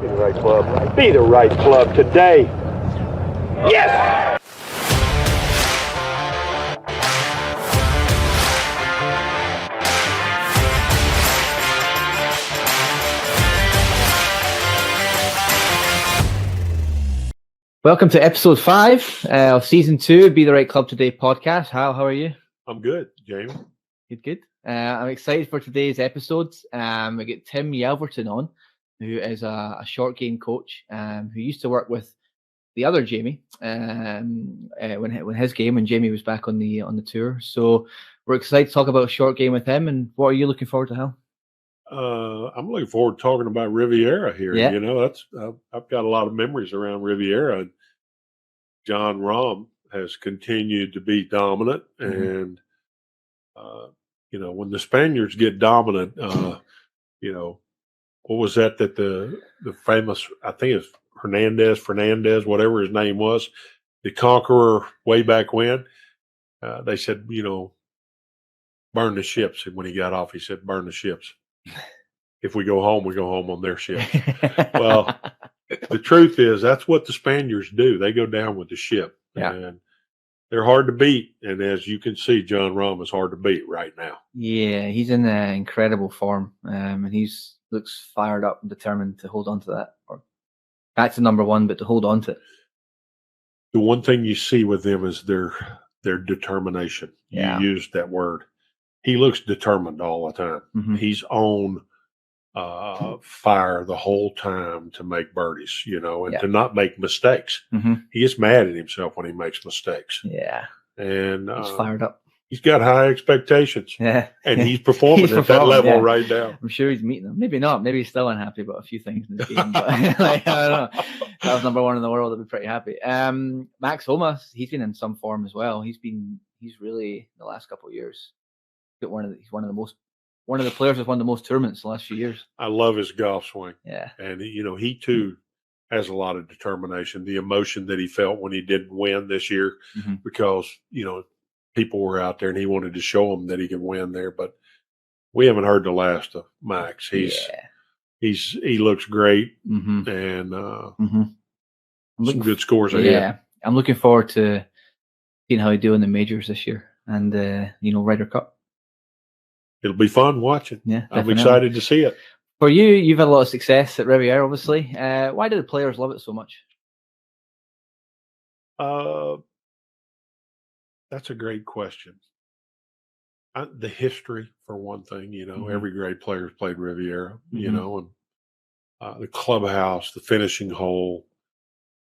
Be the right club. Be the right club today. Yes! Welcome to episode 5 of season 2 Be the Right Club Today podcast. How are you? I'm good, Jamie. Good. I'm excited for today's episode. We get Tim Yelverton on, who is a short game coach who used to work with the other Jamie when Jamie was back on the tour. So we're excited to talk about short game with him. And what are you looking forward to, Hal? I'm looking forward to talking about Riviera here. Yeah. You know, I've got a lot of memories around Riviera. And John Rahm has continued to be dominant, and when the Spaniards get dominant, what was that the famous, I think it's Fernandez, whatever his name was, the conqueror way back when, they said, burn the ships. And when he got off, he said, burn the ships. If we go home on their ships. Well, the truth is that's what the Spaniards do. They go down with the ship. Yeah. And they're hard to beat. And as you can see, John Rahm is hard to beat right now. Yeah, he's in incredible form. And he's looks fired up and determined to hold on to that. Or back to number one, but to hold on to it. The one thing you see with them is their determination. Yeah. You used that word. He looks determined all the time. Mm-hmm. He's on fire the whole time to make birdies, and to not make mistakes. Mm-hmm. He gets mad at himself when he makes mistakes. Yeah. And he's fired up. He's got high expectations. Yeah. And he's performing at that level right now. I'm sure he's meeting them. Maybe not. Maybe he's still unhappy about a few things in the game. But I don't know. That was number one in the world. I'd be pretty happy. Max Homa, he's been in some form as well. He's really, the last couple of years, he's one of the players that's won the most tournaments the last few years. I love his golf swing. Yeah. And, he too has a lot of determination, the emotion that he felt when he didn't win this year because, people were out there and he wanted to show them that he could win there. But we haven't heard the last of Max. He looks great and some good scores ahead. Yeah. I'm looking forward to seeing how he do in the majors this year and, Ryder Cup. It'll be fun watching. Yeah, I'm excited to see it. For you, you've had a lot of success at Riviera, obviously. Why do the players love it so much? That's a great question. The history, for one thing, every great player's played Riviera, and the clubhouse, the finishing hole,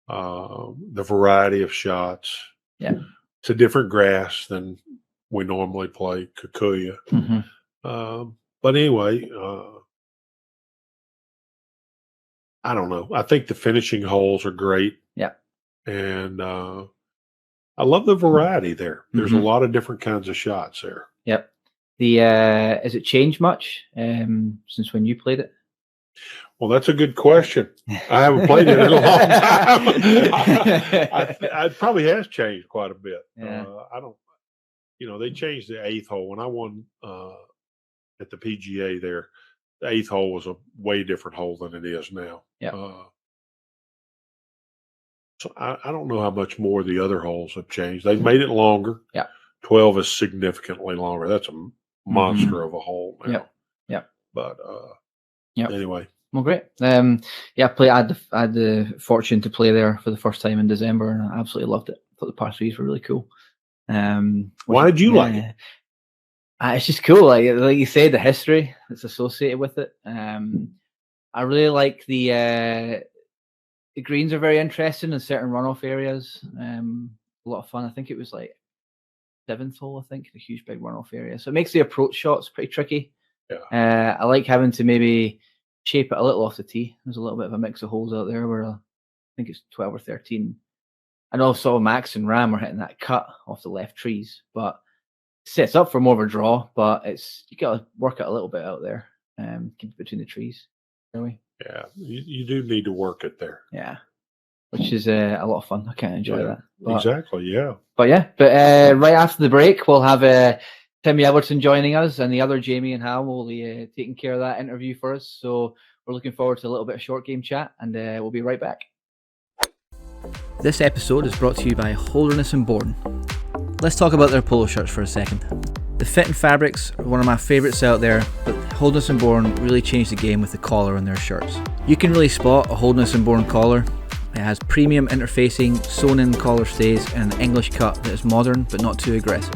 the variety of shots. Yeah. It's a different grass than we normally play, Kikuyu. But anyway, I don't know. I think the finishing holes are great. Yeah. And I love the variety there. There's a lot of different kinds of shots there. Yep. Has it changed much since when you played it? Well, that's a good question. I haven't played it in a long time. It probably has changed quite a bit. Yeah. I don't. They changed the 8th hole when I won at the PGA there. The 8th hole was a way different hole than it is now. Yeah. So I don't know how much more the other holes have changed. They've made it longer. Yeah. 12 is significantly longer. That's a monster of a hole now. Yeah. But anyway. Well, great. I had the fortune to play there for the first time in December, and I absolutely loved it. I thought the par threes were really cool. Why did you like it? It's just cool. Like you said, the history that's associated with it. I really like the greens are very interesting in certain runoff areas. A lot of fun. I think it was like 7th hole, a huge big runoff area. So it makes the approach shots pretty tricky. Yeah. I like having to maybe shape it a little off the tee. There's a little bit of a mix of holes out there where I think it's 12 or 13. I know Max and Ram are hitting that cut off the left trees, but it sets up for more of a draw. But you got to work it a little bit out there, keep it between the trees. Really. Yeah, you do need to work it there. Yeah, which is a lot of fun. I can't enjoy that. But, exactly, yeah. But right after the break, we'll have Tim Yelverton joining us, and the other Jamie and Hal will be taking care of that interview for us. So we're looking forward to a little bit of short game chat, and we'll be right back. This episode is brought to you by Holderness and Bourne. Let's talk about their polo shirts for a second. The fit and fabrics are one of my favourites out there, but Holderness and Bourne really changed the game with the collar on their shirts. You can really spot a Holderness and Bourne collar. It has premium interfacing, sewn-in collar stays, and an English cut that is modern but not too aggressive.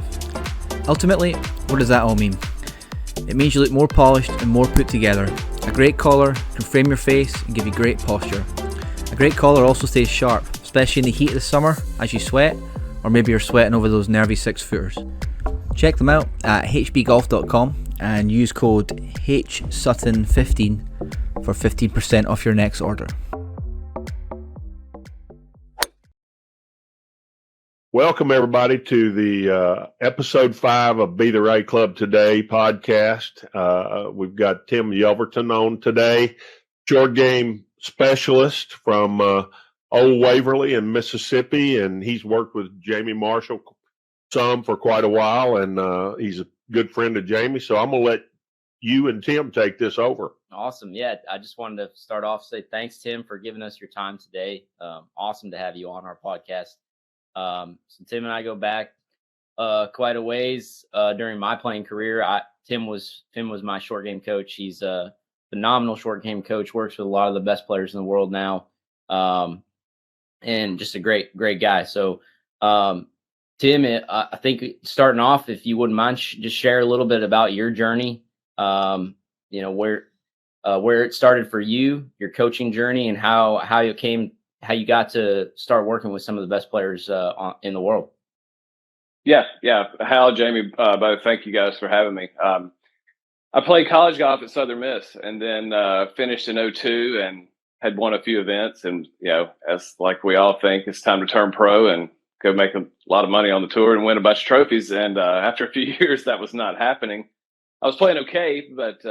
Ultimately, what does that all mean? It means you look more polished and more put together. A great collar can frame your face and give you great posture. A great collar also stays sharp, especially in the heat of the summer as you sweat, or maybe you're sweating over those nervy 6-footers. Check them out at hbgolf.com and use code HSutton15 for 15% off your next order. Welcome, everybody, to the episode 5 of Be the Ray Club Today podcast. We've got Tim Yelverton on today, short game specialist from Old Waverly in Mississippi, and he's worked with Jamie Marshall some for quite a while, and he's a good friend of Jamie. So I'm going to let you and Tim take this over. Awesome. Yeah, I just wanted to start off, say thanks, Tim, for giving us your time today. Awesome to have you on our podcast. So Tim and I go back quite a ways during my playing career. Tim was my short game coach. He's a phenomenal short game coach, works with a lot of the best players in the world now, and just a great guy. So Tim, I think starting off, if you wouldn't mind, just share a little bit about your journey, where it started for you, your coaching journey, and how you got to start working with some of the best players in the world. Yeah. Hal, Jamie, both. Thank you guys for having me. I played college golf at Southern Miss, and then finished in 2002 and had won a few events. And as like we all think, it's time to turn pro and go make a lot of money on the tour and win a bunch of trophies. And after a few years, that was not happening. I was playing okay, but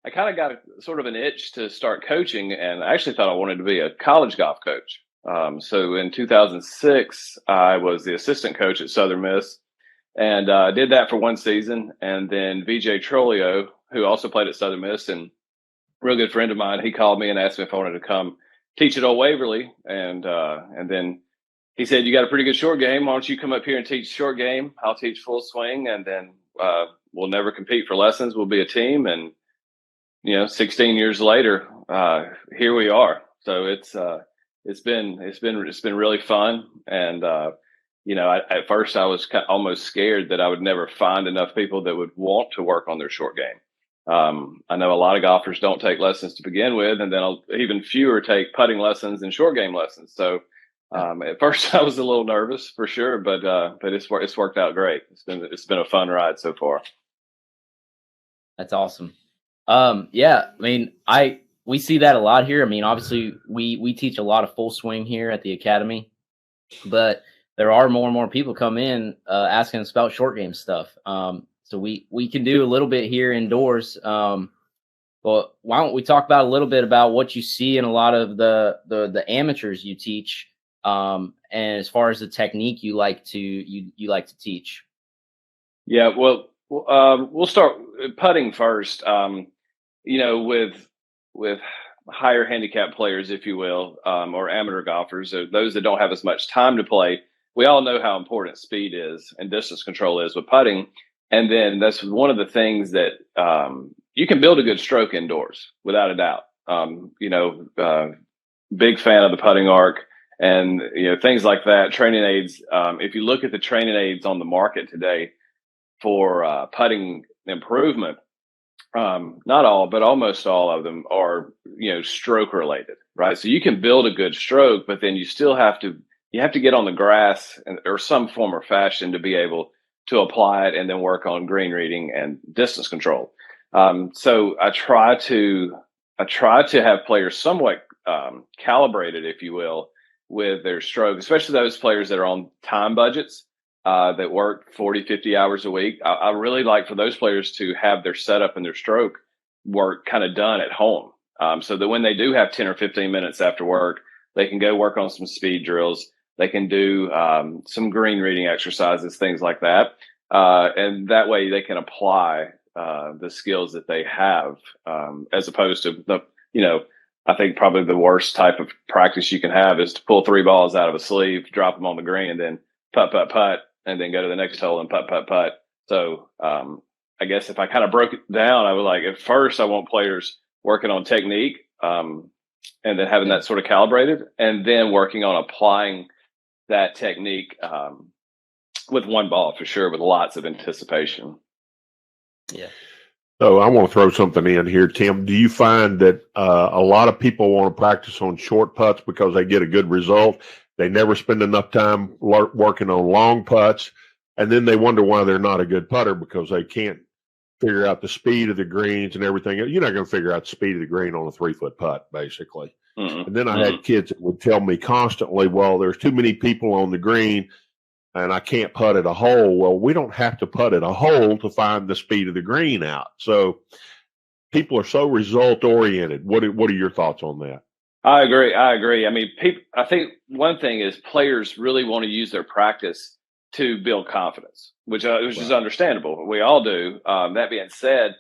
I kind of got sort of an itch to start coaching, and I actually thought I wanted to be a college golf coach. So in 2006, I was the assistant coach at Southern Miss, and did that for one season. And then VJ Trolio, who also played at Southern Miss and a real good friend of mine, he called me and asked me if I wanted to come teach at Old Waverly. And then he said, "You got a pretty good short game. Why don't you come up here and teach short game? I'll teach full swing, and then we'll never compete for lessons. We'll be a team." And 16 years later, here we are. So it's been really fun. And at first I was almost scared that I would never find enough people that would want to work on their short game. I know a lot of golfers don't take lessons to begin with, and then even fewer take putting lessons and short game lessons. So at first I was a little nervous for sure, but it's worked out great. It's been a fun ride so far. That's awesome. We see that a lot here. I mean, obviously we teach a lot of full swing here at the academy, but there are more and more people come in asking us about short game stuff. So we can do a little bit here indoors. But why don't we talk about a little bit about what you see in a lot of the amateurs you teach, and as far as the technique you like to teach. Yeah, well, we'll start putting first. With higher handicap players, if you will, or amateur golfers, or those that don't have as much time to play, we all know how important speed is and distance control is with putting. And then that's one of the things that you can build a good stroke indoors, without a doubt. Big fan of the putting arc and things like that. Training aids. If you look at the training aids on the market today for putting improvement, not all, but almost all of them are, stroke related, right? So you can build a good stroke, but then you still have to get on the grass or some form or fashion to be able to apply it and then work on green reading and distance control. So I try to have players somewhat calibrated, if you will, with their stroke, especially those players that are on time budgets. That work 40, 50 hours a week. I really like for those players to have their setup and their stroke work kind of done at home. So that when they do have 10 or 15 minutes after work, they can go work on some speed drills. They can do some green reading exercises, things like that. And that way they can apply the skills that they have, as opposed to I think probably the worst type of practice you can have is to pull 3 balls out of a sleeve, drop them on the green, and then putt, and then go to the next hole and putt. So I guess if I kind of broke it down, I would like, at first I want players working on technique, and then having that sort of calibrated, and then working on applying that technique with one ball for sure, with lots of anticipation. Yeah. So I want to throw something in here, Tim. Do you find that a lot of people want to practice on short putts because they get a good result? They never spend enough time working on long putts, and then they wonder why they're not a good putter because they can't figure out the speed of the greens and everything. You're not going to figure out the speed of the green on a 3-foot putt, basically. Mm-hmm. And then I had kids that would tell me constantly, well, there's too many people on the green and I can't putt at a hole. Well, we don't have to putt at a hole to find the speed of the green out. So people are so result oriented. What are your thoughts on that? I agree. I mean, I think one thing is players really want to use their practice to build confidence, which is understandable. We all do. That being said,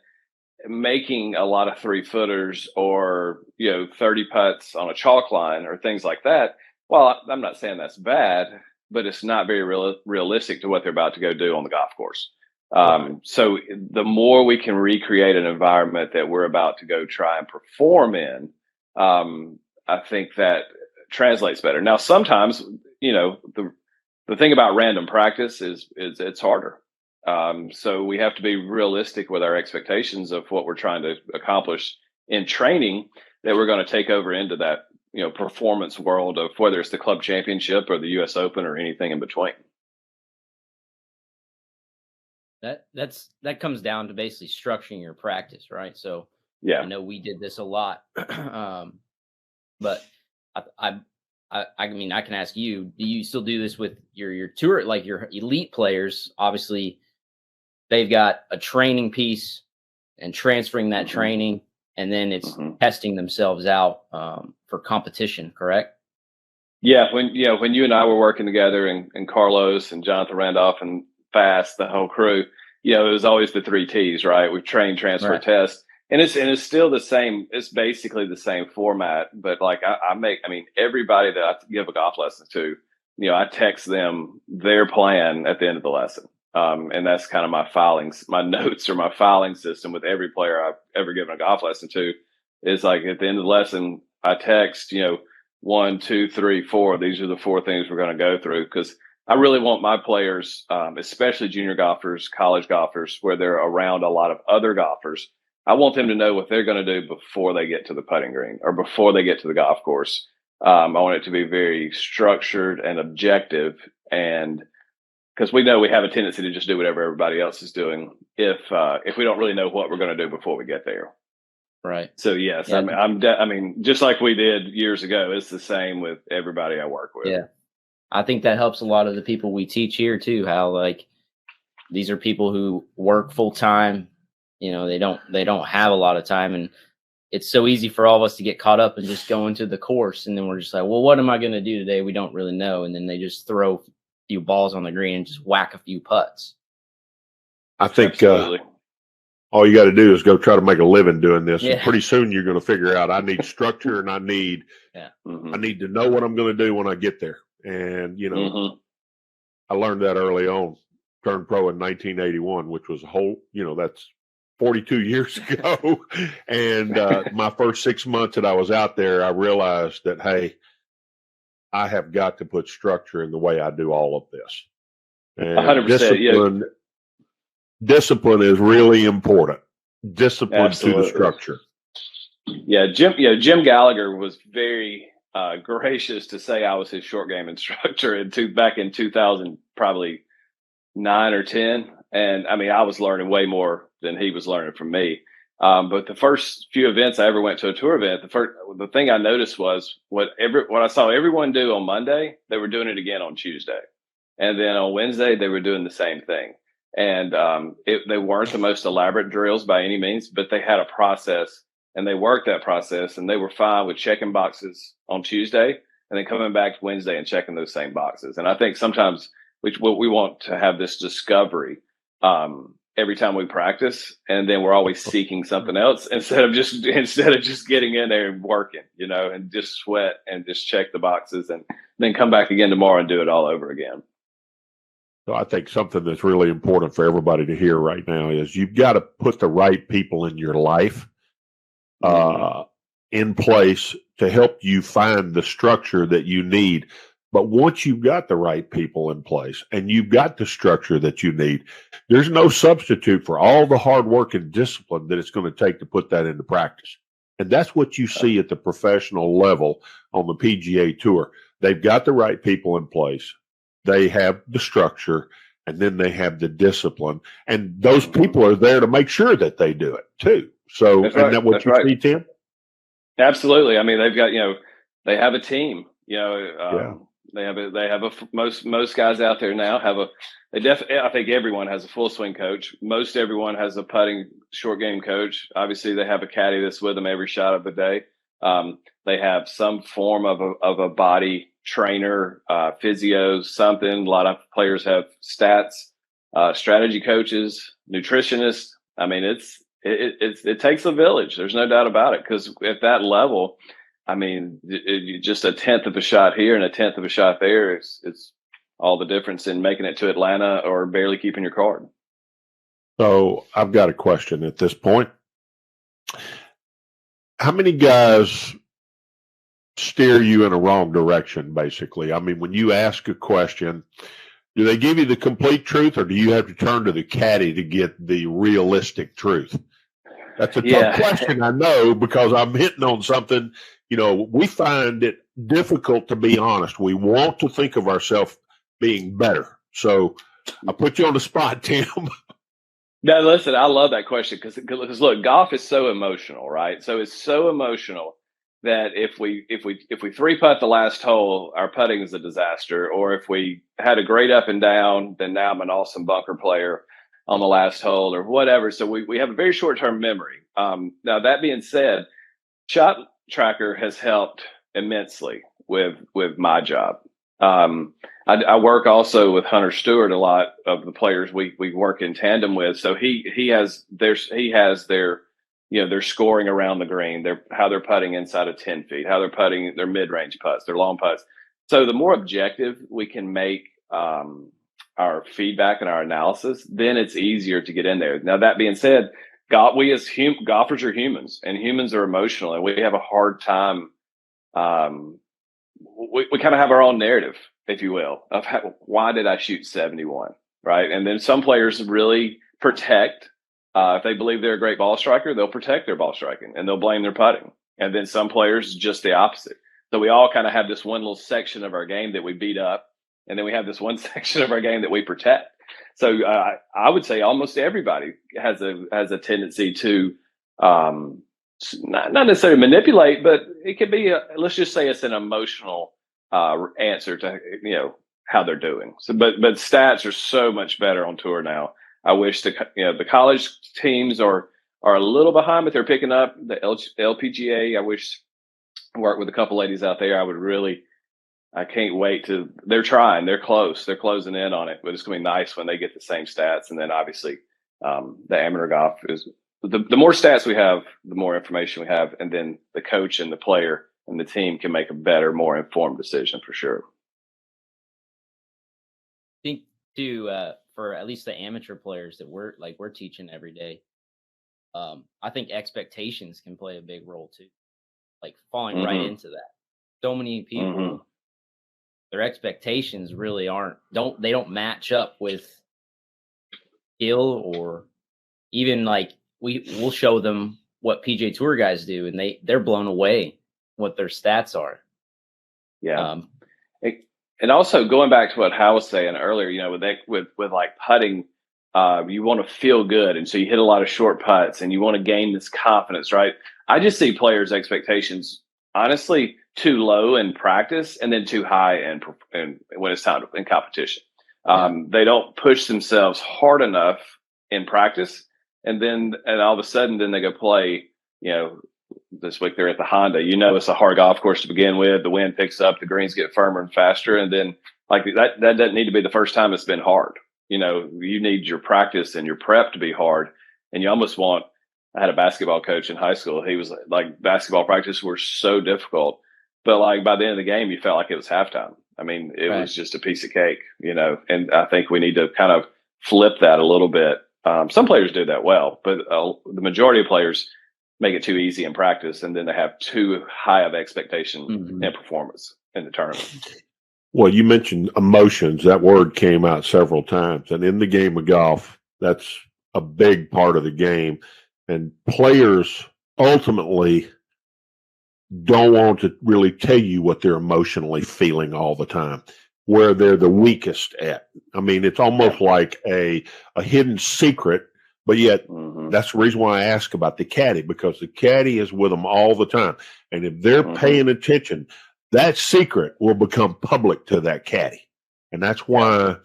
making a lot of 3-footers or 30 putts on a chalk line or things like that, well, I'm not saying that's bad, but it's not very realistic to what they're about to go do on the golf course. So the more we can recreate an environment that we're about to go try and perform in, I think that translates better. Now, sometimes, the thing about random practice is it's harder. So we have to be realistic with our expectations of what we're trying to accomplish in training, that we're going to take over into that, performance world of whether it's the club championship or the US Open or anything in between. That comes down to basically structuring your practice, right? So yeah, I know we did this a lot, but I mean, I can ask you: do you still do this with your tour, like your elite players? Obviously, they've got a training piece and transferring that training, and then it's testing themselves out for competition. Correct? Yeah. When you and I were working together, and Carlos and Jonathan Randolph and Fast, the whole crew, it was always the 3 T's, right? We train, transfer, test. And it's still the same. It's basically the same format, but like everybody that I give a golf lesson to, I text them their plan at the end of the lesson. And that's kind of my notes or my filing system with every player I've ever given a golf lesson to, is like at the end of the lesson, I text, 1, 2, 3, 4. These are the 4 things we're going to go through. Cause I really want my players, especially junior golfers, college golfers, where they're around a lot of other golfers, I want them to know what they're going to do before they get to the putting green or before they get to the golf course. I want it to be very structured and objective, and because we know we have a tendency to just do whatever everybody else is doing if we don't really know what we're going to do before we get there. Right. So yes, yeah. I mean, just like we did years ago, it's the same with everybody I work with. Yeah, I think that helps a lot of the people we teach here too. How like these are people who work full time. They don't have a lot of time, and it's so easy for all of us to get caught up and just go into the course. And then we're just like, well, what am I going to do today? We don't really know. And then they just throw a few balls on the green and just whack a few putts. I think all you got to do is go try to make a living doing this. Yeah. And pretty soon you're going to figure out I need structure and I need to know what I'm going to do when I get there. And, I learned that early on. Turned pro in 1981, which was a whole, that's 42 years ago. And my first 6 months that I was out there, I realized that, hey, I have got to put structure in the way I do all of this. And 100%. Discipline is really important. Discipline Absolutely. To the structure. Yeah, Jim Gallagher was very gracious to say I was his short game instructor back in 2000, probably 9 or 10. And I mean, I was learning way more than he was learning from me. But the first few events I ever went to a tour event, the thing I noticed was what I saw everyone do on Monday, they were doing it again on Tuesday. And then on Wednesday, they were doing the same thing. And they weren't the most elaborate drills by any means, but they had a process and they worked that process, and they were fine with checking boxes on Tuesday and then coming back Wednesday and checking those same boxes. And I think sometimes we want to have this discovery every time we practice, and then we're always seeking something else instead of just getting in there and working, and just sweat and just check the boxes and then come back again tomorrow and do it all over again. So I think something that's really important for everybody to hear right now is you've got to put the right people in your life in place to help you find the structure that you need. But once you've got the right people in place and you've got the structure that you need, there's no substitute for all the hard work and discipline that it's going to take to put that into practice. And that's what you see at the professional level on the PGA Tour. They've got the right people in place. They have the structure, and then they have the discipline. And those people are there to make sure that they do it too. So, That's right. Isn't that what That's you right. see, Tim? Absolutely. I mean, they've got, they have a team, Yeah. Most guys out there now have I think everyone has a full swing coach. Most everyone has a putting short game coach. Obviously they have a caddy that's with them every shot of the day. They have some form of a body trainer, physios, something. A lot of players have stats, strategy coaches, nutritionists. I mean, it takes a village. There's no doubt about it. Because at that level, I mean, just a tenth of a shot here and a tenth of a shot there is all the difference in making it to Atlanta or barely keeping your card. So I've got a question at this point. How many guys steer you in a wrong direction, basically? I mean, when you ask a question, do they give you the complete truth, or do you have to turn to the caddy to get the realistic truth? That's a tough question, I know, because I'm hitting on something. We find it difficult to be honest. We want to think of ourselves being better. So I put you on the spot, Tim. No, listen, I love that question because look, golf is so emotional, right? So it's so emotional that if we 3-putt the last hole, our putting is a disaster. Or if we had a great up and down, then now I'm an awesome bunker player on the last hole or whatever. So we have a very short-term memory. Now, that being said, Shot Tracker has helped immensely with my job. I work also with Hunter Stewart, a lot of the players we work in tandem with. So he has their their scoring around the green, how they're putting inside of 10 feet, how they're putting their mid-range putts, their long putts. So the more objective we can make our feedback and our analysis, then it's easier to get in there. Now, that being said, we as golfers are humans, and humans are emotional, and we have a hard time. We kind of have our own narrative, if you will, of why did I shoot 71, right? And then some players really protect. If they believe they're a great ball striker, they'll protect their ball striking and they'll blame their putting. And then some players just the opposite. So we all kind of have this one little section of our game that we beat up, and then we have this one section of our game that we protect. So I would say almost everybody has a tendency to not necessarily manipulate, but it could be let's just say it's an emotional answer to how they're doing. So, but stats are so much better on tour now. I wish the college teams are a little behind, but they're picking up the LPGA. I wish I worked with a couple ladies out there. I can't wait they're trying, they're close, they're closing in on it, but it's going to be nice when they get the same stats. And then obviously the amateur golf is the more stats we have, the more information we have. And then the coach and the player and the team can make a better, more informed decision for sure. I think too, for at least the amateur players that we're teaching every day, I think expectations can play a big role too, like falling right into that. So many people, their expectations really don't match up with skill, or even like we'll show them what PGA Tour guys do, and they're blown away what their stats are. Yeah. And also going back to what Hal was saying earlier, with like putting, you want to feel good. And so you hit a lot of short putts and you want to gain this confidence, right? I just see players' expectations, honestly, too low in practice and then too high and when it's time in competition. They don't push themselves hard enough in practice. And all of a sudden, then they go play, this week they're at the Honda. It's a hard golf course to begin with. The wind picks up, the greens get firmer and faster. And then like that doesn't need to be the first time it's been hard. you need your practice and your prep to be hard. And you almost want, I had a basketball coach in high school. He was like basketball practice were so difficult, but like by the end of the game, you felt like it was halftime. I mean, it was just a piece of cake, and I think we need to kind of flip that a little bit. Some players do that well, but the majority of players make it too easy in practice, and then they have too high of expectation and performance in the tournament. Well, you mentioned emotions. That word came out several times. And in the game of golf, that's a big part of the game. And players ultimately don't want to really tell you what they're emotionally feeling all the time, where they're the weakest at. I mean, it's almost like a hidden secret, but yet that's the reason why I ask about the caddy, because the caddy is with them all the time. And if they're paying attention, that secret will become public to that caddy. And that's why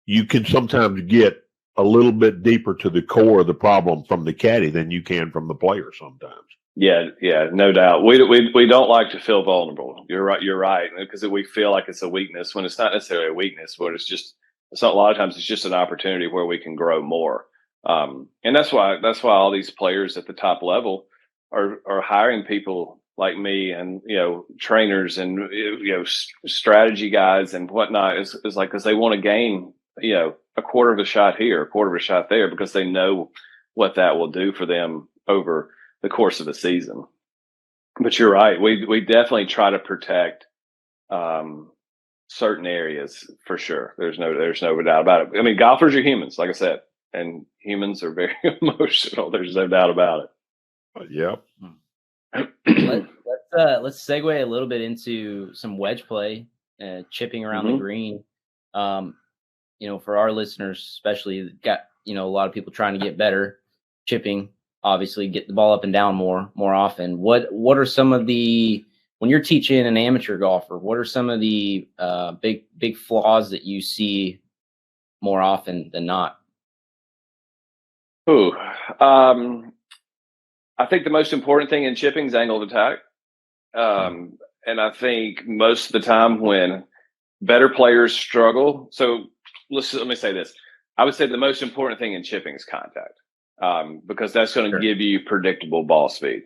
you can sometimes get a little bit deeper to the core of the problem from the caddy than you can from the player sometimes. Yeah, no doubt. We don't like to feel vulnerable. You're right, because we feel like it's a weakness when it's not necessarily a weakness, but a lot of times it's just an opportunity where we can grow more. And that's why all these players at the top level are hiring people like me and, trainers and, strategy guys and whatnot is like, because they want to gain, a quarter of a shot here, a quarter of a shot there, because they know what that will do for them over the course of the season. But you're right. We definitely try to protect, certain areas for sure. There's no doubt about it. I mean, golfers are humans, like I said, and humans are very emotional. There's no doubt about it. Yep. Let's segue a little bit into some wedge play, chipping around the green. For our listeners, especially, got a lot of people trying to get better chipping. Obviously, get the ball up and down more often. What are some of the, when you're teaching an amateur golfer, what are some of the big flaws that you see more often than not? I think the most important thing in chipping is angled attack. And I think most of the time when better players struggle, so let me say this. I would say the most important thing in chipping is contact, because that's going to give you predictable ball speed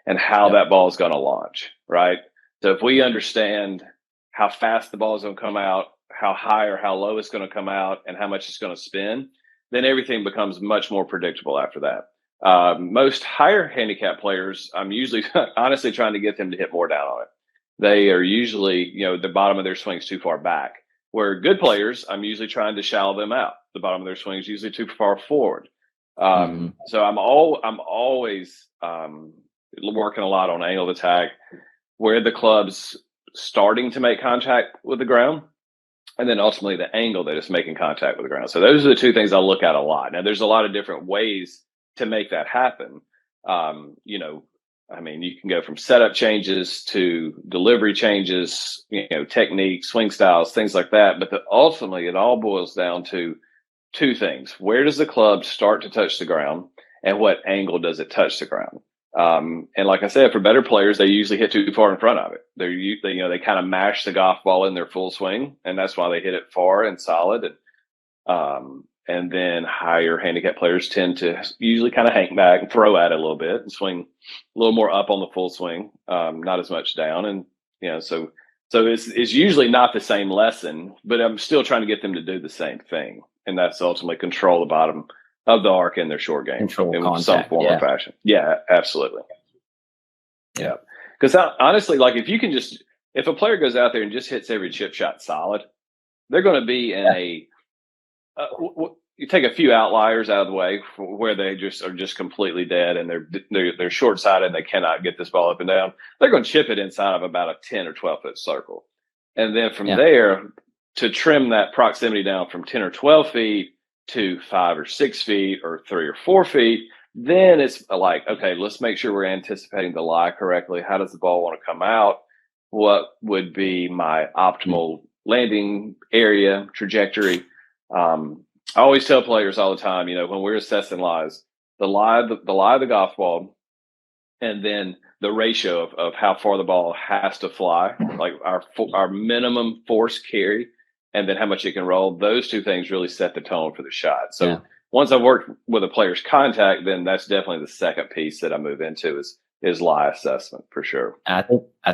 and how that ball is going to launch, right? So if we understand how fast the ball is going to come out, how high or how low it's going to come out, and how much it's going to spin, then everything becomes much more predictable after that. Most higher handicap players, I'm usually honestly trying to get them to hit more down on it. They are usually, the bottom of their swing's too far back. Where good players, I'm usually trying to shallow them out. The bottom of their swing is usually too far forward. So I'm always working a lot on angled attack, where the club's starting to make contact with the ground, and then ultimately the angle that it's making contact with the ground. So those are the two things I look at a lot. Now, there's a lot of different ways to make that happen. You can go from setup changes to delivery changes, technique, swing styles, things like that. But ultimately, it all boils down to two things. Where does the club start to touch the ground, and what angle does it touch the ground? And like I said, for better players, they usually hit too far in front of it. They kind of mash the golf ball in their full swing, and that's why they hit it far and solid. And then higher handicap players tend to usually kind of hang back and throw at it a little bit and swing a little more up on the full swing, not as much down. And, so it's usually not the same lesson, but I'm still trying to get them to do the same thing. And that's ultimately control the bottom of the arc in their short game in some form or fashion. Yeah, absolutely. Yeah. Because honestly, like if a player goes out there and just hits every chip shot solid, they're going to be in you take a few outliers out of the way where they just are just completely dead and they're short sighted and they cannot get this ball up and down. They're going to chip it inside of about a 10 or 12 foot circle. And then from there, to trim that proximity down from 10 or 12 feet to 5 or 6 feet or 3 or 4 feet, then it's like, okay, let's make sure we're anticipating the lie correctly. How does the ball want to come out? What would be my optimal landing area, trajectory? I always tell players all the time, when we're assessing lies, the lie of the golf ball, and then the ratio of how far the ball has to fly, like our minimum force carry and then how much it can roll. Those two things really set the tone for the shot. So once I've worked with a player's contact, then that's definitely the second piece that I move into is lie assessment for sure. I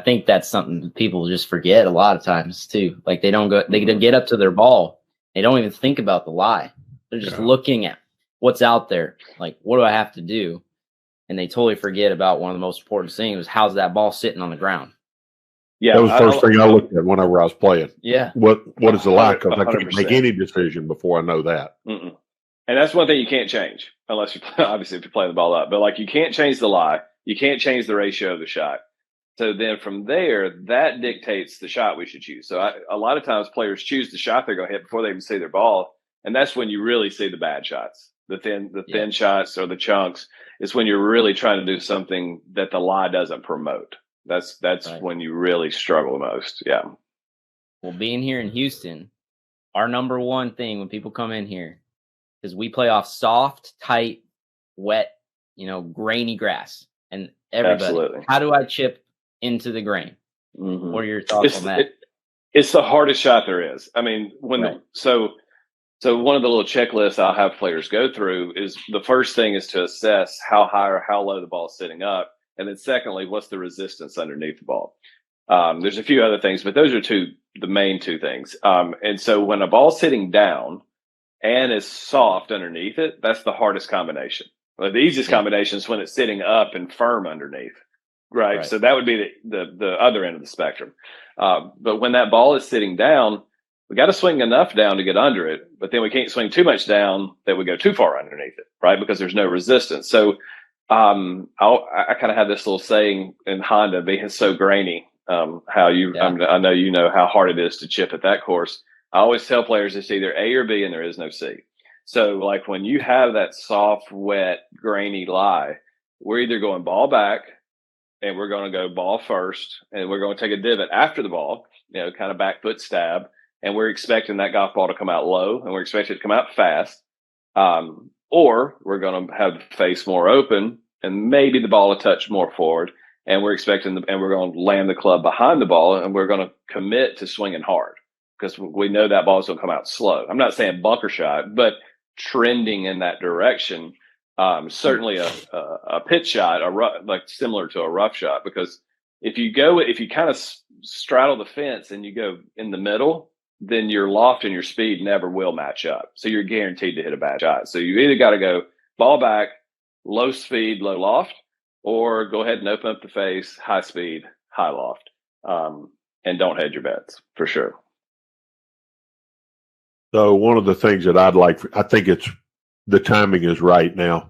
think that's something people just forget a lot of times too. Like they don't get up to their ball. They don't even think about the lie. They're just looking at what's out there. Like, what do I have to do? And they totally forget about one of the most important things is how's that ball sitting on the ground. Yeah, that was the first thing I looked at whenever I was playing. Yeah. What is the lie? Because I 100%. can't make any decision before I know that. Mm-mm. And that's one thing you can't change unless you play, obviously if you play the ball up. But like you can't change the lie. You can't change the ratio of the shot. So then from there, that dictates the shot we should choose. So a lot of times players choose the shot they're going to hit before they even see their ball. And that's when you really see the bad shots. The thin shots or the chunks is when you're really trying to do something that the lie doesn't promote. That's right. When you really struggle the most. Yeah. Well, being here in Houston, our number one thing when people come in here is we play off soft, tight, wet, grainy grass. And everybody, Absolutely. How do I chip into the grain? Mm-hmm. What are your thoughts on that? It's the hardest shot there is. I mean, so one of the little checklists I'll have players go through is the first thing is to assess how high or how low the ball is sitting up. And then secondly, what's the resistance underneath the ball? There's a few other things, but those are the main two things. And so when a ball's sitting down and is soft underneath it, that's the hardest combination. Well, the easiest combination is when it's sitting up and firm underneath, right? So that would be the other end of the spectrum. But when that ball is sitting down, we got to swing enough down to get under it, but then we can't swing too much down that we go too far underneath it, right? Because there's no resistance. So I kind of have this little saying in Honda, being so grainy, I know you know how hard it is to chip at that course. I always tell players it's either A or B and there is no C. So like when you have that soft, wet, grainy lie, we're either going ball back and we're going to go ball first and we're going to take a divot after the ball, kind of back foot stab. And we're expecting that golf ball to come out low and we're expecting it to come out fast. Or we're going to have the face more open and maybe the ball a touch more forward. And we're expecting and we're going to land the club behind the ball and we're going to commit to swinging hard because we know that ball is going to come out slow. I'm not saying bunker shot, but trending in that direction. Certainly a pitch shot, like similar to a rough shot, because if you kind of straddle the fence and you go in the middle, then your loft and your speed never will match up. So you're guaranteed to hit a bad shot. So you either got to go ball back, low speed, low loft, or go ahead and open up the face, high speed, high loft, and don't hedge your bets for sure. So one of the things that I think it's the timing is right now.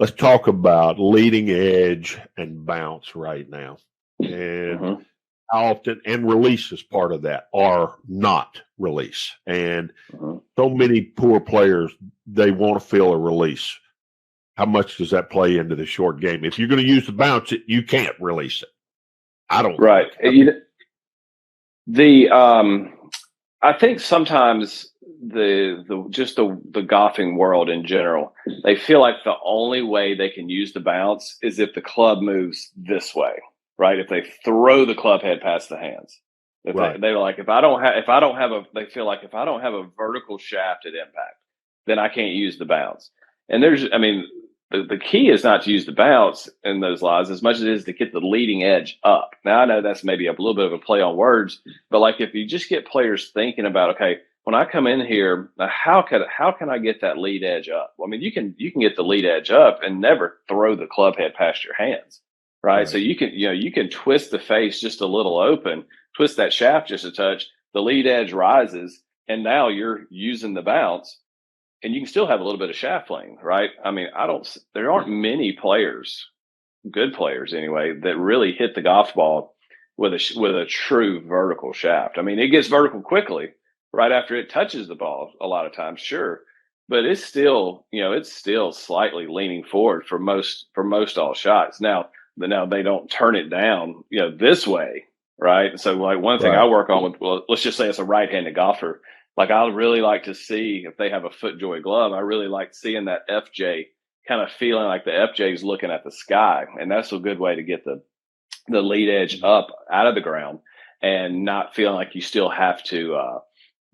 Let's talk about leading edge and bounce right now. And how often, and release is part of that, or not release. And so many poor players, they want to feel a release. How much does that play into the short game? If you're going to use the bounce, you can't release it. I don't. Right. I think sometimes the golfing world in general, they feel like the only way they can use the bounce is if the club moves this way, right? If they throw the club head past the hands. They're like, if I don't have a vertical shaft at impact, then I can't use the bounce. And the key is not to use the bounce in those lies as much as it is to get the leading edge up. Now I know that's maybe a little bit of a play on words, but like if you just get players thinking about, okay, when I come in here, how can I get that lead edge up? Well, I mean, you can get the lead edge up and never throw the club head past your hands, right? So you can twist the face just a little open, twist that shaft just a touch, the lead edge rises, and now you're using the bounce, and you can still have a little bit of shaft fling, right? I mean, there aren't many players, good players anyway, that really hit the golf ball with a true vertical shaft. I mean, it gets vertical quickly right after it touches the ball a lot of times, sure, but it's still slightly leaning forward for most all shots. Now they don't turn it down, this way, right? So like one thing I work on let's just say it's a right-handed golfer. Like I really like to see if they have a FootJoy glove. I really like seeing that FJ kind of feeling like the FJ is looking at the sky, and that's a good way to get the lead edge up out of the ground and not feeling like you still have to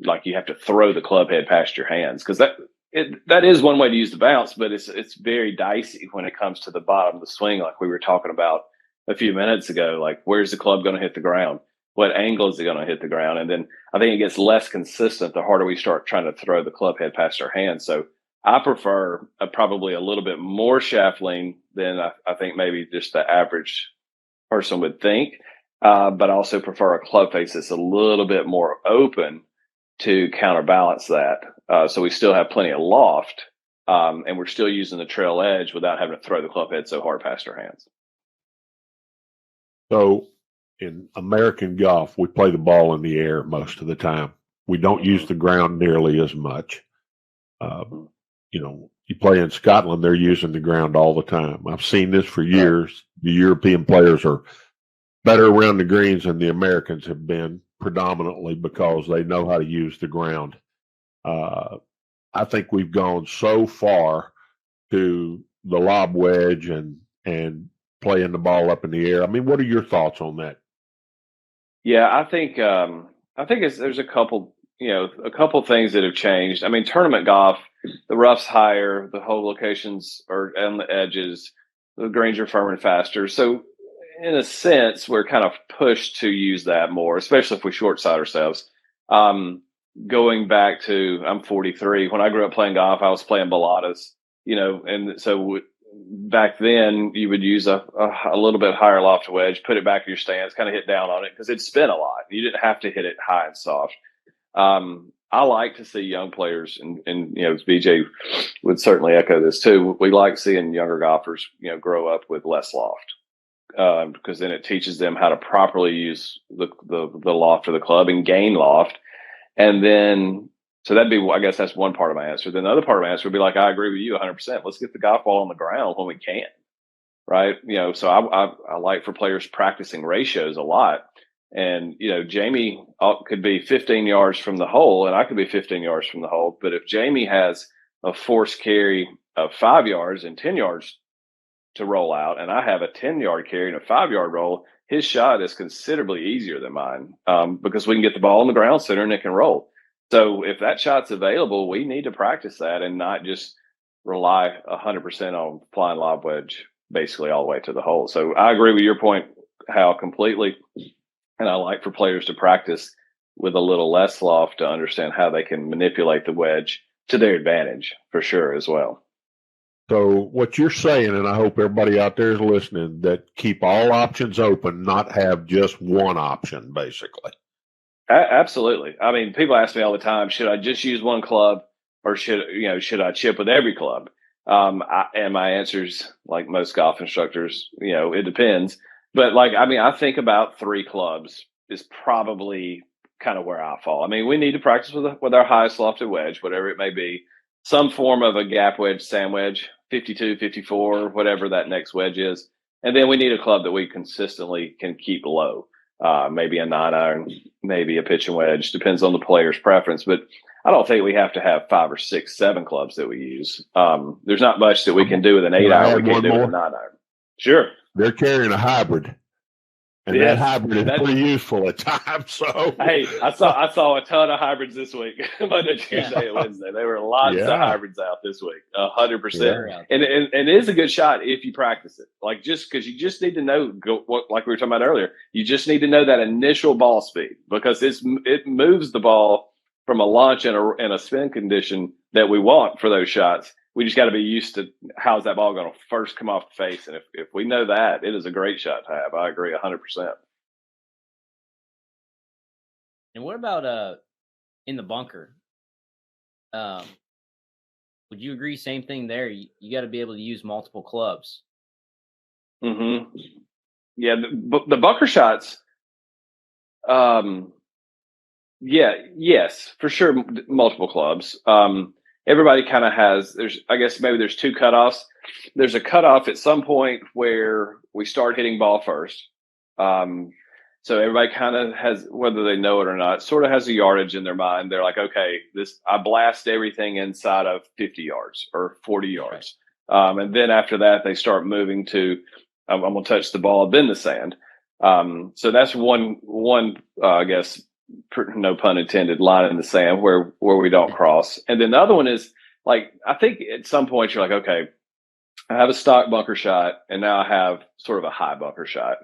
like you have to throw the club head past your hands, because that is one way to use the bounce, but it's very dicey when it comes to the bottom of the swing, like we were talking about a few minutes ago. Like, where's the club going to hit the ground? What angle is it going to hit the ground? And then I think it gets less consistent the harder we start trying to throw the club head past our hands. So I prefer probably a little bit more shaft lean than I think maybe just the average person would think. But I also prefer a club face that's a little bit more open to counterbalance that. So we still have plenty of loft, and we're still using the trail edge without having to throw the club head so hard past our hands. So in American golf, we play the ball in the air most of the time. We don't use the ground nearly as much. You play in Scotland, they're using the ground all the time. I've seen this for years. The European players are better around the greens than the Americans have been, predominantly because they know how to use the ground. I think we've gone so far to the lob wedge and playing the ball up in the air. I mean, what are your thoughts on that? Yeah, I think there's a couple things that have changed. I mean, tournament golf, the rough's higher, the hole locations are on the edges, the greens are firmer and faster. So in a sense, we're kind of pushed to use that more, especially if we short side ourselves. Going back to, I'm 43. When I grew up playing golf, I was playing baladas, and so back then you would use a little bit higher loft wedge, put it back in your stance, kind of hit down on it because it'd spin a lot. You didn't have to hit it high and soft. I like to see young players, and BJ would certainly echo this too. We like seeing younger golfers, grow up with less loft, because then it teaches them how to properly use the loft of the club and gain loft. And then, so that'd be, I guess that's one part of my answer. Then the other part of my answer would be like, I agree with you 100%. Let's get the golf ball on the ground when we can, right? So I like for players practicing ratios a lot. And, Jamie could be 15 yards from the hole and I could be 15 yards from the hole. But if Jamie has a force carry of 5 yards and 10 yards to roll out, and I have a 10-yard carry and a 5-yard roll, his shot is considerably easier than mine, because we can get the ball in the ground center and it can roll. So if that shot's available, we need to practice that and not just rely 100% on flying lob wedge basically all the way to the hole. So I agree with your point, Hal, completely. And I like for players to practice with a little less loft to understand how they can manipulate the wedge to their advantage for sure as well. So what you're saying, and I hope everybody out there is listening, that keep all options open, not have just one option, basically. Absolutely. I mean, people ask me all the time, should I just use one club or should I chip with every club? And my answer is, like most golf instructors, it depends. But I think about 3 clubs is probably kind of where I fall. I mean, we need to practice with our highest lofted wedge, whatever it may be, some form of a gap wedge, sand wedge, 52, 54, whatever that next wedge is. And then we need a club that we consistently can keep low. Maybe a 9-iron, maybe a pitching wedge, depends on the player's preference. But I don't think we have to have 5 or 6, 7 clubs that we use. There's not much that we can do with an 8-iron. We can't do with a 9-iron. Sure. They're carrying a hybrid. And that hybrid is pretty useful at times. So hey, I saw a ton of hybrids this week, Monday, Tuesday, and Wednesday. There were lots of hybrids out this week, 100%. And it is a good shot if you practice it. Like, just because you just need to know like we were talking about earlier. You just need to know that initial ball speed, because it moves the ball from a launch and a spin condition that we want for those shots. We just got to be used to how's that ball going to first come off the face. And if we know that, it is a great shot to have. I agree 100%. And what about in the bunker? Would you agree? Same thing there. You got to be able to use multiple clubs. Mm-hmm. Yeah, the bunker shots. Yes, for sure, multiple clubs. Everybody kind of has, maybe there's 2 cutoffs. There's a cutoff at some point where we start hitting ball first. So everybody kind of has, whether they know it or not, sort of has a yardage in their mind. They're like, okay, I blast everything inside of 50 yards or 40 yards. And then after that, they start moving to, I'm going to touch the ball, then the sand. So that's one no pun intended, line in the sand where we don't cross. And then the other one is like, I think at some point you're like, okay, I have a stock bunker shot, and now I have sort of a high bunker shot.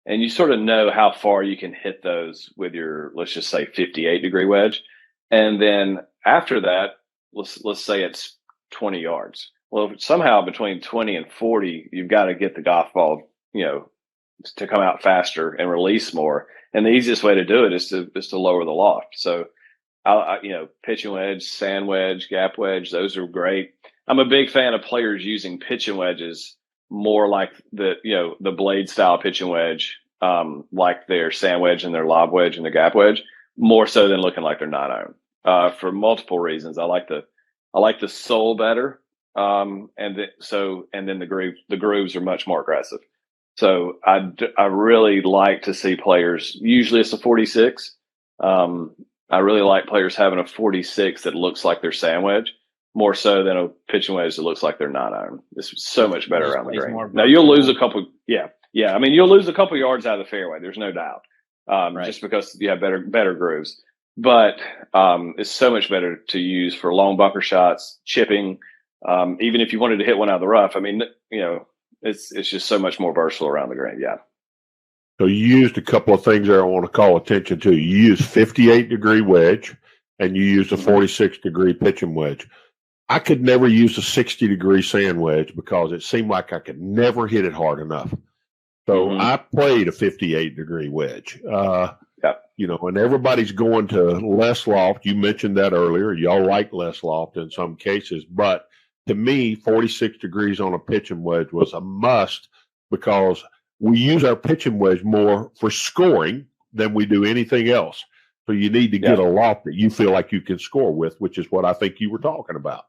And you sort of know how far you can hit those with your, let's just say 58-degree wedge. And then after that, let's say it's 20 yards. Well, somehow between 20 and 40, you've got to get the golf ball, to come out faster and release more. And the easiest way to do it is to lower the loft. So, pitching wedge, sand wedge, gap wedge, those are great. I'm a big fan of players using pitching wedges more like the blade style pitching wedge, like their sand wedge and their lob wedge and the gap wedge, more so than looking like they're 9-iron. For multiple reasons, I like the sole better, and then the grooves are much more aggressive. So I really like to see players. Usually it's a 46. I really like players having a 46 that looks like their sand wedge, more so than a pitching wedge that looks like they're 9-iron. It's so much better around the green. Now you'll lose a couple. Yeah. I mean, you'll lose a couple yards out of the fairway. There's no doubt, right. Just because you have better grooves. But it's so much better to use for long bunker shots, chipping. Even if you wanted to hit one out of the rough, I mean, it's just so much more versatile around the green. Yeah. So you used a couple of things there I want to call attention to. You used 58-degree wedge, and you used a 46-degree pitching wedge. I could never use a 60-degree sand wedge because it seemed like I could never hit it hard enough. So I played a 58-degree wedge. And everybody's going to less loft. You mentioned that earlier. Y'all like less loft in some cases. But to me, 46 degrees on a pitching wedge was a must because we use our pitching wedge more for scoring than we do anything else. So you need to get a loft that you feel like you can score with, which is what I think you were talking about.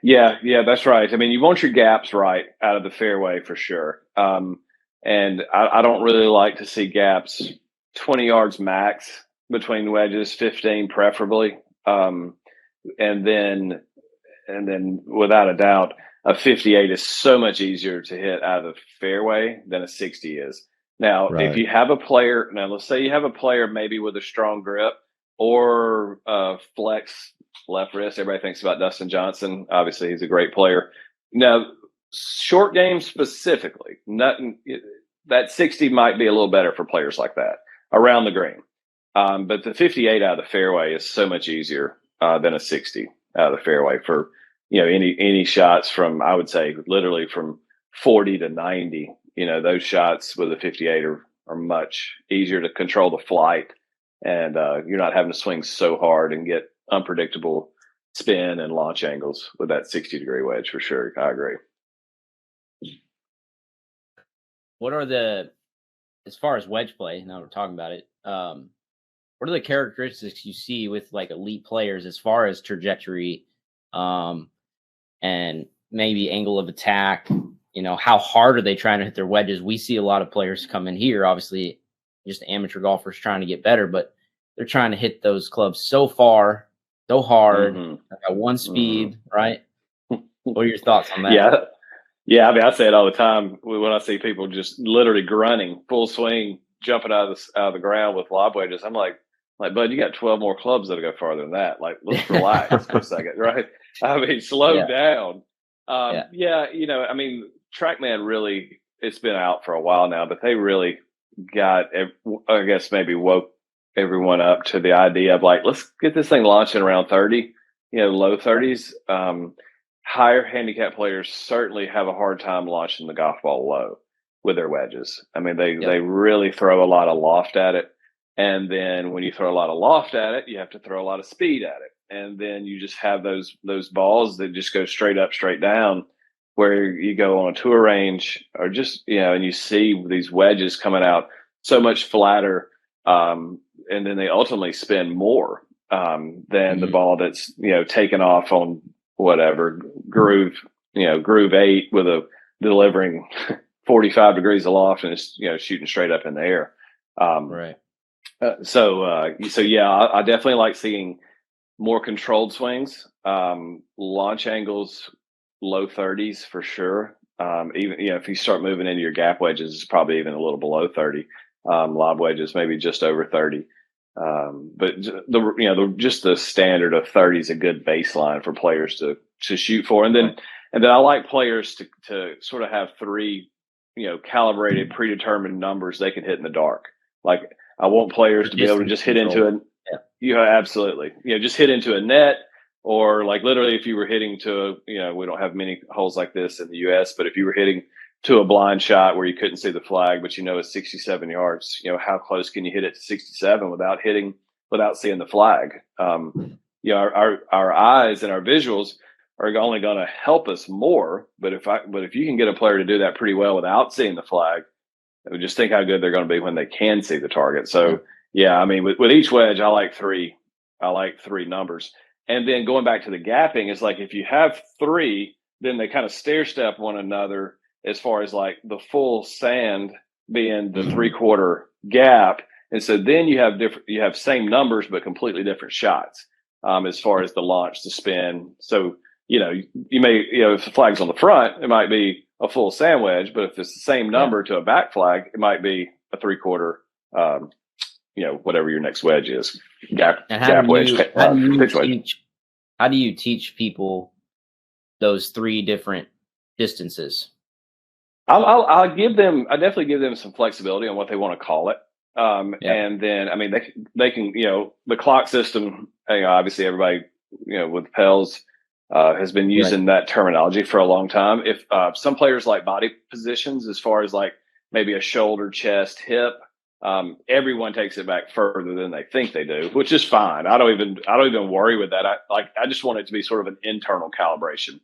Yeah, that's right. I mean, you want your gaps right out of the fairway for sure. And I don't really like to see gaps 20 yards max between wedges, 15 preferably. And then without a doubt, a 58 is so much easier to hit out of the fairway than a 60 is. Now, if you have a player, let's say you have a player maybe with a strong grip or flex left wrist. Everybody thinks about Dustin Johnson. Obviously, he's a great player. Now, short game specifically, that 60 might be a little better for players like that around the green. But the 58 out of the fairway is so much easier than a 60 out of the fairway for any shots from, I would say, literally from 40 to 90. Those shots with a 58 are much easier to control the flight, and you're not having to swing so hard and get unpredictable spin and launch angles with that 60-degree wedge for sure. I agree. What are as far as wedge play, now we're talking about it, what are the characteristics you see with like elite players as far as trajectory and maybe angle of attack? How hard are they trying to hit their wedges? We see a lot of players come in here, obviously just amateur golfers trying to get better, but they're trying to hit those clubs so far, so hard, at one speed, right? What are your thoughts on that? Yeah. I mean, I say it all the time when I see people just literally grunting, full swing, jumping out of the ground with lob wedges. I'm like, bud, you got 12 more clubs that'll go farther than that. Like, let's relax for a second, right? I mean, slow down. I mean, TrackMan really, it's been out for a while now, but they really got, I guess, maybe woke everyone up to the idea of like, let's get this thing launching around 30, low 30s. Higher handicap players certainly have a hard time launching the golf ball low with their wedges. I mean, they really throw a lot of loft at it. And then when you throw a lot of loft at it, you have to throw a lot of speed at it. And then you just have those balls that just go straight up, straight down, where you go on a tour range or just, and you see these wedges coming out so much flatter. And then they ultimately spin more than the ball that's, taken off on whatever groove 8 with a delivering 45 degrees aloft and it's, shooting straight up in the air. Right. I definitely like seeing more controlled swings, launch angles, low 30s for sure. Even, if you start moving into your gap wedges, it's probably even a little below 30. Lob wedges, maybe just over 30. But just the standard of 30 is a good baseline for players to shoot for. And then I like players to sort of have 3, calibrated, predetermined numbers they can hit in the dark. Like I want players to be able to just hit into it. Absolutely. Just hit into a net, or like literally if you were hitting to, we don't have many holes like this in the US, but if you were hitting to a blind shot where you couldn't see the flag, but it's 67 yards, how close can you hit it to 67 without seeing the flag? Our eyes and our visuals are only going to help us more. But if you can get a player to do that pretty well without seeing the flag, just think how good they're going to be when they can see the target. So with each wedge, I like 3 numbers. And then going back to the gapping, it's like if you have 3, then they kind of stair step one another as far as like the full sand being the 3/4 gap. And so then you have same numbers, but completely different shots as far as the launch, the spin. So, you may, if the flag's on the front, it might be a full sand wedge, but if it's the same number to a back flag, it might be a 3/4, whatever your next wedge is. Gap wedge. How do you teach people those 3 different distances? I definitely give them some flexibility on what they want to call it. And then, they can, the clock system, obviously everybody, with Pels, has been using that terminology for a long time. If some players like body positions, as far as like maybe a shoulder, chest, hip, everyone takes it back further than they think they do, which is fine. I don't even worry with that. I just want it to be sort of an internal calibration.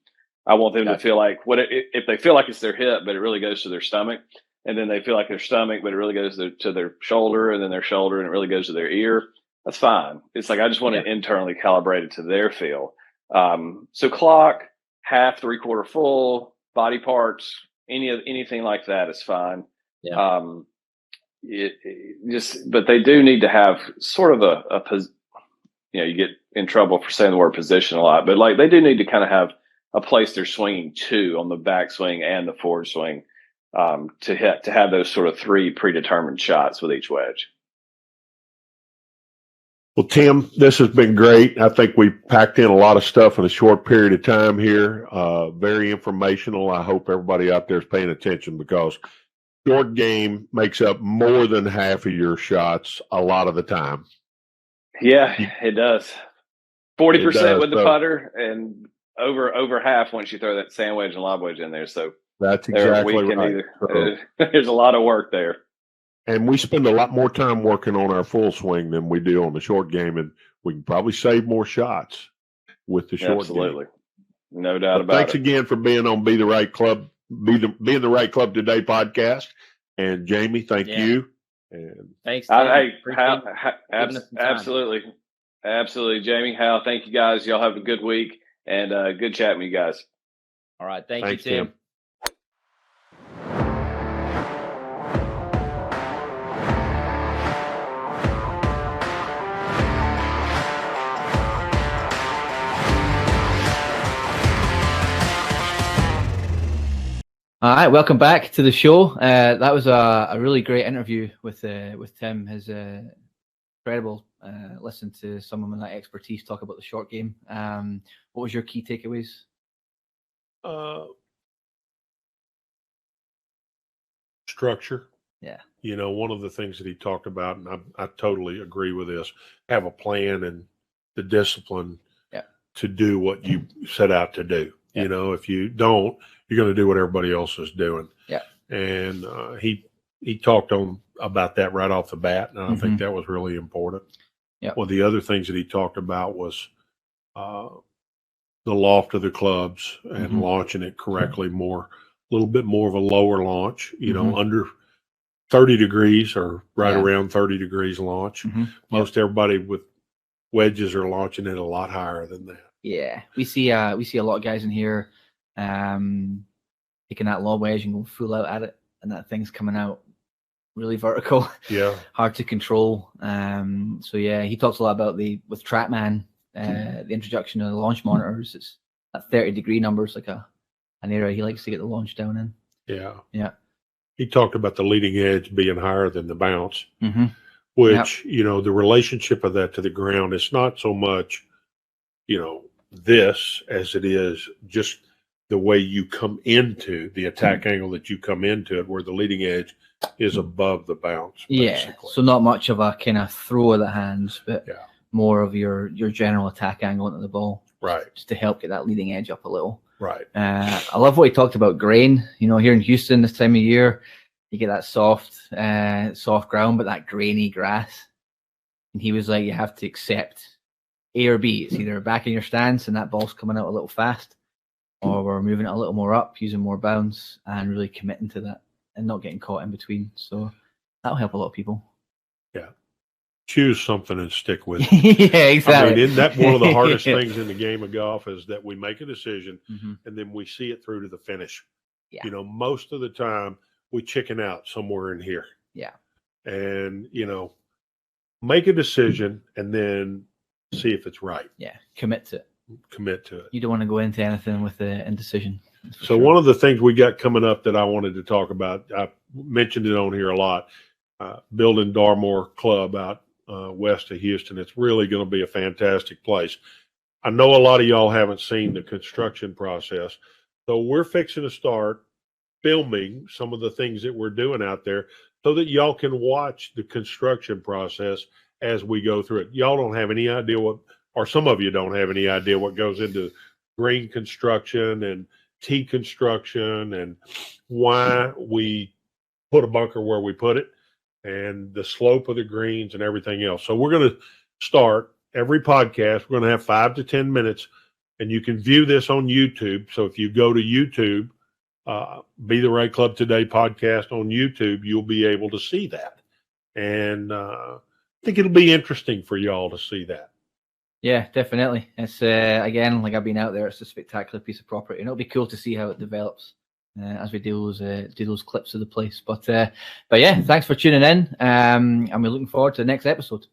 I want them to feel like if they feel like it's their hip, but it really goes to their stomach, and then they feel like their stomach, but it really goes to their shoulder, and then their shoulder, and it really goes to their ear. That's fine. It's like I just want it internally calibrated to their feel. So clock, half, 3/4 full, body parts, anything like that is fine. Yeah. But they do need to have sort of you get in trouble for saying the word position a lot, but like they do need to kind of have a place they're swinging to on the back swing and the forward swing, to have those sort of 3 predetermined shots with each wedge. Well, Tim, this has been great. I think we packed in a lot of stuff in a short period of time here. Very informational. I hope everybody out there is paying attention, because short game makes up more than half of your shots a lot of the time. Yeah, it does. 40% with the putter, and over half once you throw that sand wedge and lob wedge in there. So that's exactly right. There's a lot of work there. And we spend a lot more time working on our full swing than we do on the short game, and we can probably save more shots with the short game. Absolutely. No doubt about it. Thanks again for being on Be the Right Club, Being the Right Club Today podcast. And Jamie, thank you. And thanks. Absolutely. Absolutely. Jamie, Hal, thank you guys. Y'all have a good week, and good chatting with you guys. All right. Thanks, you, Tim. All right, welcome back to the show. That was a really great interview with Tim. His incredible. Listen to someone with that expertise talk about the short game. What was your key takeaways? Structure. Yeah. One of the things that he talked about, and I totally agree with this, have a plan and the discipline to do what you set out to do. Yeah. If you don't, you're going to do what everybody else is doing. Yeah. And he talked about that right off the bat, and I think that was really important. Yeah. Well, the other things that he talked about was the loft of the clubs and launching it correctly, a little bit more of a lower launch, under 30 degrees or right around 30 degrees launch. Most everybody with wedges are launching it a lot higher than that. Yeah, we see a lot of guys in here taking that lob wedge and going full out at it, and that thing's coming out really vertical. Yeah, hard to control. So yeah, he talks a lot about with TrackMan, the introduction of the launch monitors. It's at 30-degree numbers, like an area he likes to get the launch down in. Yeah. He talked about the leading edge being higher than the bounce. which, the relationship of that to the ground is not so much, this as it is just the way you come into the attack angle that you come into it, where the leading edge is above the bounce. Yeah. So not much of a kind of throw of the hands, but more of your general attack angle into the ball. Right. Just to help get that leading edge up a little. Right. I love what he talked about grain. Here in Houston this time of year, you get that soft ground, but that grainy grass. And he was like, you have to accept A or B. It's either back in your stance and that ball's coming out a little fast, or we're moving it a little more up, using more bounce, and really committing to that and not getting caught in between. So that'll help a lot of people. Yeah. Choose something and stick with it. Yeah, exactly. Isn't that one of the hardest things in the game of golf is that we make a decision and then we see it through to the finish. Yeah. Most of the time we chicken out somewhere in here. Yeah. And, make a decision and then see if it's right. Yeah. Commit to it. You don't want to go into anything with the indecision. So one of the things we got coming up that I wanted to talk about, I mentioned it on here a lot, building Darmore Club out west of Houston. It's really going to be a fantastic place. I know a lot of y'all haven't seen the construction process, so we're fixing to start filming some of the things that we're doing out there so that y'all can watch the construction process as we go through it. Y'all don't have any idea or some of you don't have any idea what goes into green construction and tee construction and why we put a bunker where we put it and the slope of the greens and everything else. So we're going to start every podcast. We're going to have 5 to 10 minutes, and you can view this on YouTube. So if you go to YouTube, Be the Right Club Today podcast on YouTube, you'll be able to see that. And I think it'll be interesting for y'all to see that. Yeah, definitely. It's again, like I've been out there, it's a spectacular piece of property, and it'll be cool to see how it develops as we do those clips of the place. But yeah, thanks for tuning in, and we're looking forward to the next episode.